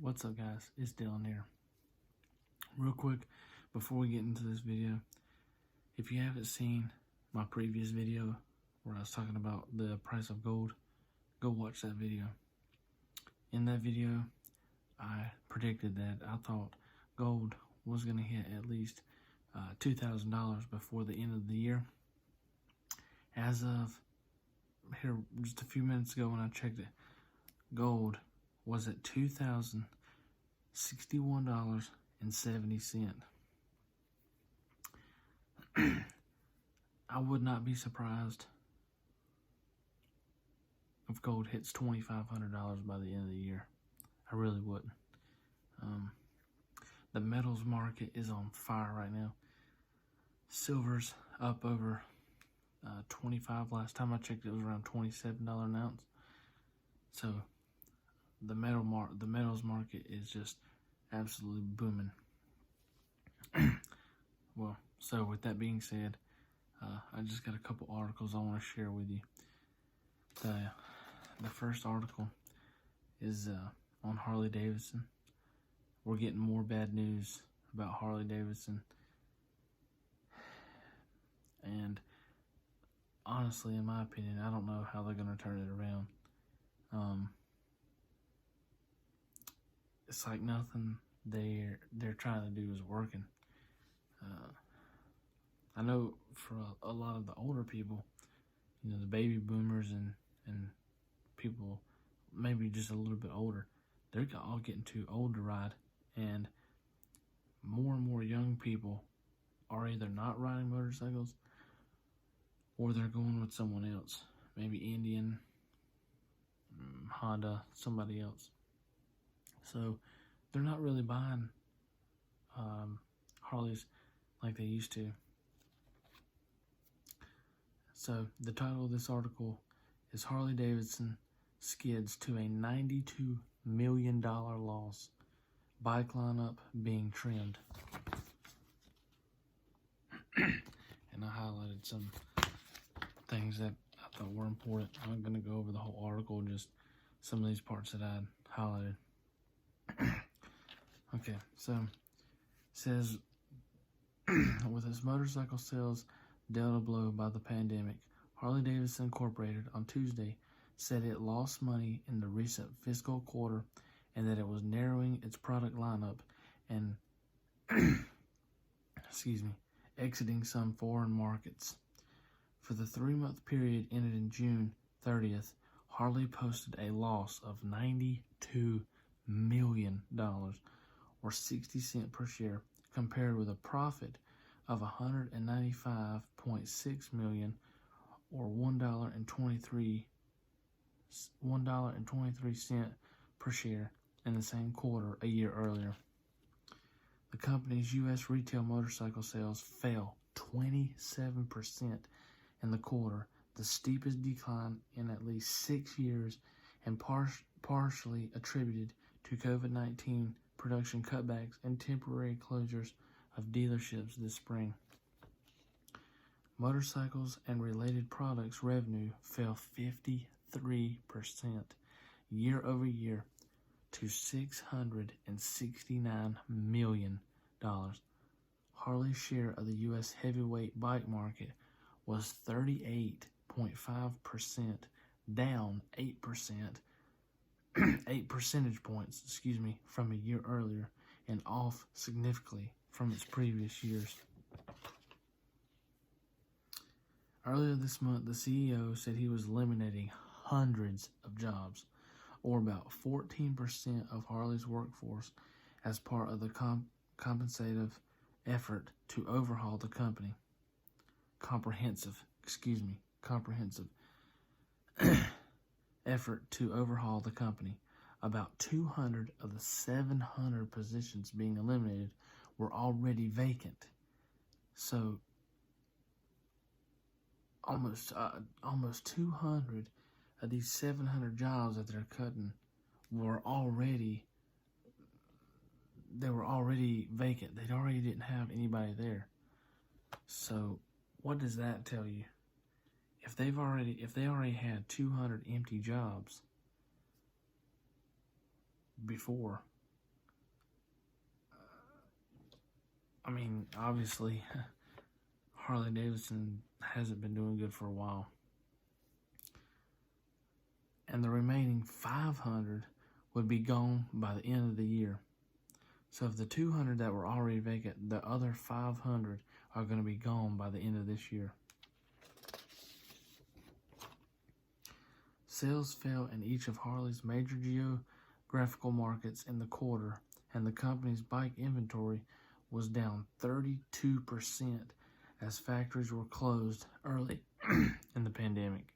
What's up, guys? It's Dylan here. Real quick, before we get into this video, if you haven't seen my previous video where I was talking about the price of gold, go watch that video. In that video, I predicted that I thought gold was going to hit at least $2,000 before the end of the year. As of here, just a few minutes ago when I checked it, gold was at $2,061.70. I would not be surprised if gold hits $2,500 by the end of the year. I really wouldn't. The metals market is on fire right now. Silver's up over 25. Last time I checked, it was around $27 an ounce. So the metals market is just absolutely booming. Well, so with that being said, I just got a couple articles I want to share with you. The first article is on Harley Davidson. We're getting more bad news about Harley Davidson, and honestly, in my opinion, I don't know how they're going to turn it around. It's like nothing they're trying to do is working. I know for a lot of the older people, the baby boomers and people maybe just a little bit older, they're all getting too old to ride, and more young people are either not riding motorcycles or they're going with someone else, maybe Indian, Honda, somebody else. So they're not really buying Harleys like they used to. So the title of this article is Harley Davidson skids to a $92 million loss. Bike lineup being trimmed. And I highlighted some things that I thought were important. I'm going to go over the whole article, just some of these parts that I highlighted. Okay, so it says, with its motorcycle sales dealt a blow by the pandemic, Harley Davidson Incorporated on Tuesday said it lost money in the recent fiscal quarter and that it was narrowing its product lineup and exiting some foreign markets. For the 3-month period ended in June 30th, Harley posted a loss of $92 million, or 60 cents per share, compared with a profit of $195.6 million, or $1.23 per share in the same quarter a year earlier. The company's U.S. retail motorcycle sales fell 27% in the quarter, the steepest decline in at least 6 years, and partially attributed to COVID-19 production cutbacks and temporary closures of dealerships this spring. Motorcycles and related products revenue fell 53% year over year to $669 million. Harley's share of the U.S. heavyweight bike market was 38.5%, down 8 percentage points, from a year earlier, and off significantly from its previous years. Earlier this month, the CEO said he was eliminating hundreds of jobs, or about 14% of Harley's workforce, as part of the comprehensive effort to overhaul the company. Comprehensive effort to overhaul the company. About 200 of the 700 positions being eliminated were already vacant. So almost 200 of these 700 jobs that they're cutting were already vacant. They already didn't have anybody there. So what does that tell you? If they already had 200 empty jobs before, I mean, obviously, Harley Davidson hasn't been doing good for a while. And the remaining 500 would be gone by the end of the year. So of the 200 that were already vacant, the other 500 are going to be gone by the end of this year. Sales fell in each of Harley's major geographical markets in the quarter, and the company's bike inventory was down 32% as factories were closed early in the pandemic.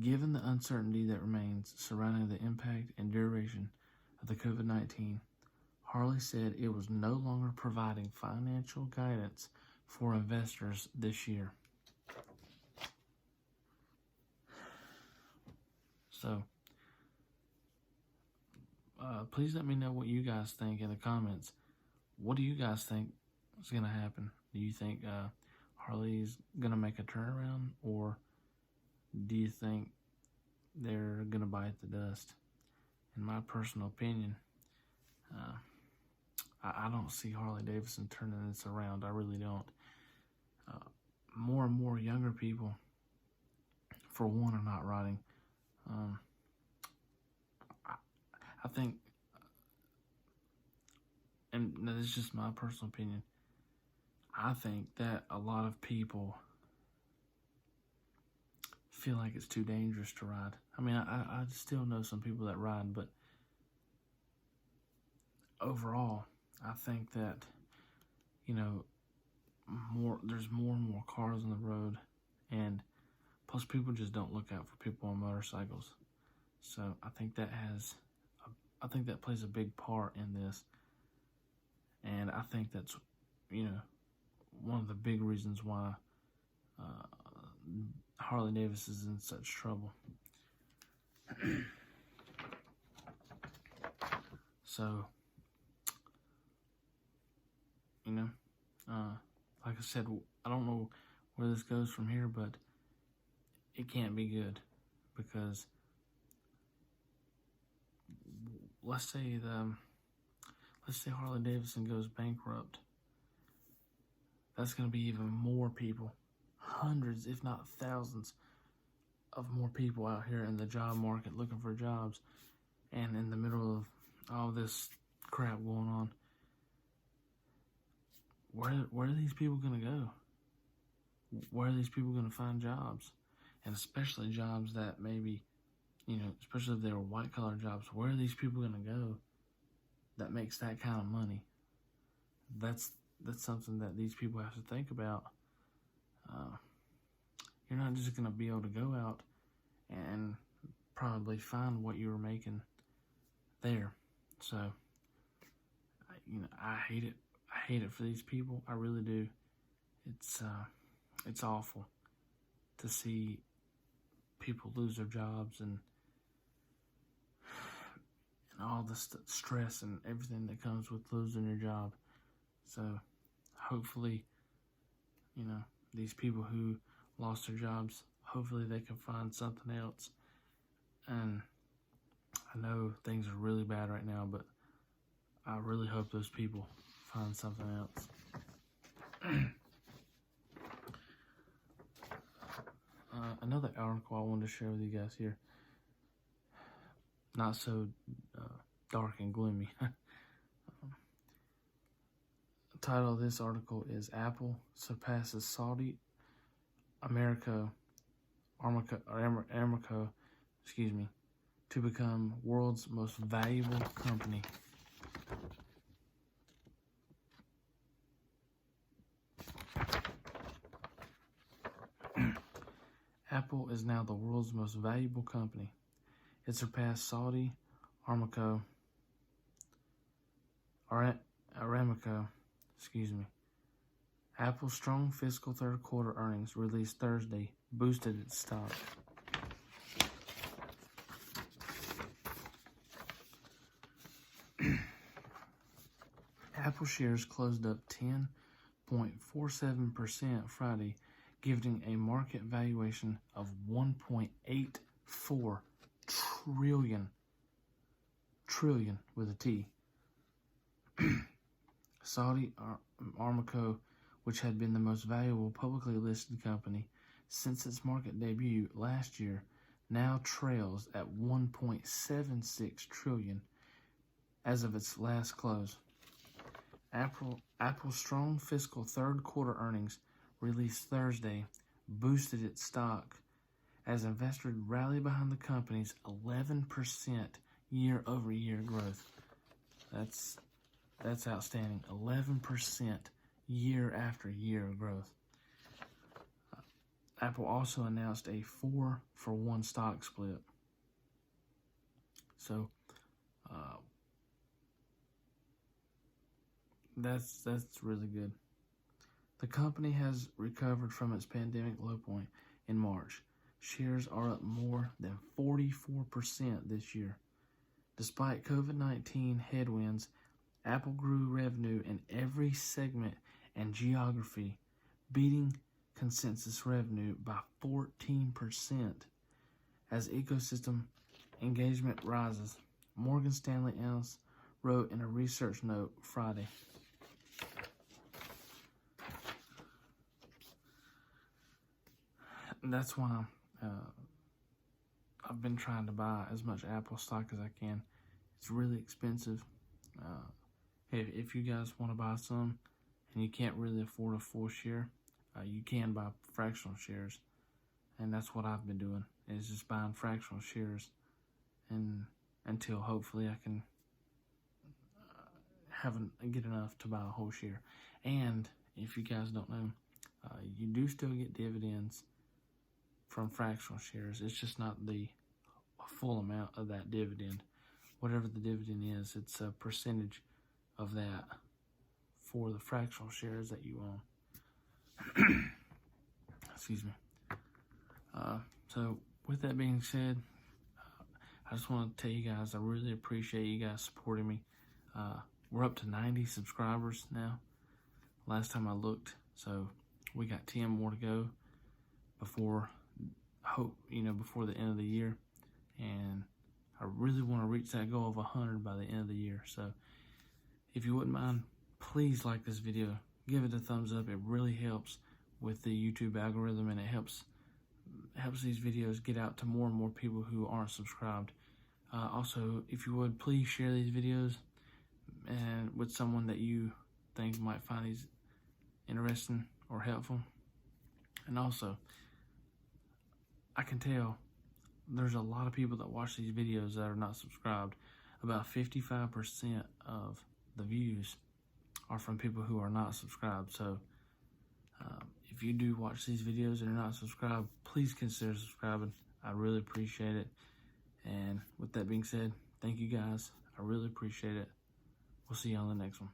Given the uncertainty that remains surrounding the impact and duration of the COVID-19, Harley said it was no longer providing financial guidance for investors this year. So, please let me know what you guys think in the comments. What do you guys think is going to happen? Do you think Harley's going to make a turnaround, or do you think they're going to bite the dust? In my personal opinion, I don't see Harley Davidson turning this around. I really don't. More and more younger people, for one, are not riding. I think, and this is just my personal opinion, I think that a lot of people feel like it's too dangerous to ride. I mean, I still know some people that ride, but overall, I think that, there's more and more cars on the road, and plus people just don't look out for people on motorcycles. So I think that plays a big part in this, and I think that's, one of the big reasons why Harley Davidson is in such trouble. So, like I said, I don't know where this goes from here, but it can't be good, because let's say Harley Davidson goes bankrupt. That's going to be even more people, hundreds, if not thousands, of more people out here in the job market looking for jobs, and in the middle of all this crap going on. Where are these people going to go? Where are these people going to find jobs? And especially jobs that maybe, especially if they were white-collar jobs, where are these people going to go that makes that kind of money? That's something that these people have to think about. You're not just going to be able to go out and probably find what you were making there. So, I hate it. I hate it for these people. I really do. It's awful to see people lose their jobs and all the stress and everything that comes with losing your job. So hopefully, these people who lost their jobs, hopefully they can find something else. And I know things are really bad right now, but I really hope those people find something else. Another article I wanted to share with you guys here. Not so dark and gloomy. The title of this article is Apple surpasses Saudi Aramco, to become world's most valuable company. Apple is now the world's most valuable company. It surpassed Saudi Aramco, Apple's strong fiscal third quarter earnings released Thursday boosted its stock. Apple shares closed up 10.47% Friday, giving a market valuation of $1.84 trillion. trillion with a T. Saudi Aramco, which had been the most valuable publicly listed company since its market debut last year, now trails at 1.76 trillion as of its last close. Apple's strong fiscal third quarter earnings released Thursday boosted its stock as investors rallied behind the company's 11% year-over-year growth. That's outstanding. 11% year after year growth. Apple also announced a 4-for-1 stock split. So that's really good. The company has recovered from its pandemic low point in March. Shares are up more than 44% this year. Despite COVID-19 headwinds, Apple grew revenue in every segment and geography, beating consensus revenue by 14% as ecosystem engagement rises, Morgan Stanley analyst wrote in a research note Friday. That's why I've been trying to buy as much Apple stock as I can. It's really expensive. If you guys want to buy some and you can't really afford a full share, you can buy fractional shares. And that's what I've been doing, is just buying fractional shares and until hopefully I can get enough to buy a whole share. And if you guys don't know, you do still get dividends from fractional shares. It's just not the full amount of that dividend. Whatever the dividend is, it's a percentage of that for the fractional shares that you own. Excuse me. So with that being said, I just want to tell you guys I really appreciate you guys supporting me. We're up to 90 subscribers now, last time I looked. So we got 10 more to go before the end of the year. And I really want to reach that goal of 100 by the end of the year. So if you wouldn't mind, please like this video. Give it a thumbs up. It really helps with the YouTube algorithm, and it helps these videos get out to more and more people who aren't subscribed. Also, if you would, please share these videos and with someone that you think might find these interesting or helpful. And also, I can tell there's a lot of people that watch these videos that are not subscribed. About 55% of the views are from people who are not subscribed. So if you do watch these videos and are not subscribed, please consider subscribing. I really appreciate it. And with that being said, thank you guys. I really appreciate it. We'll see you on the next one.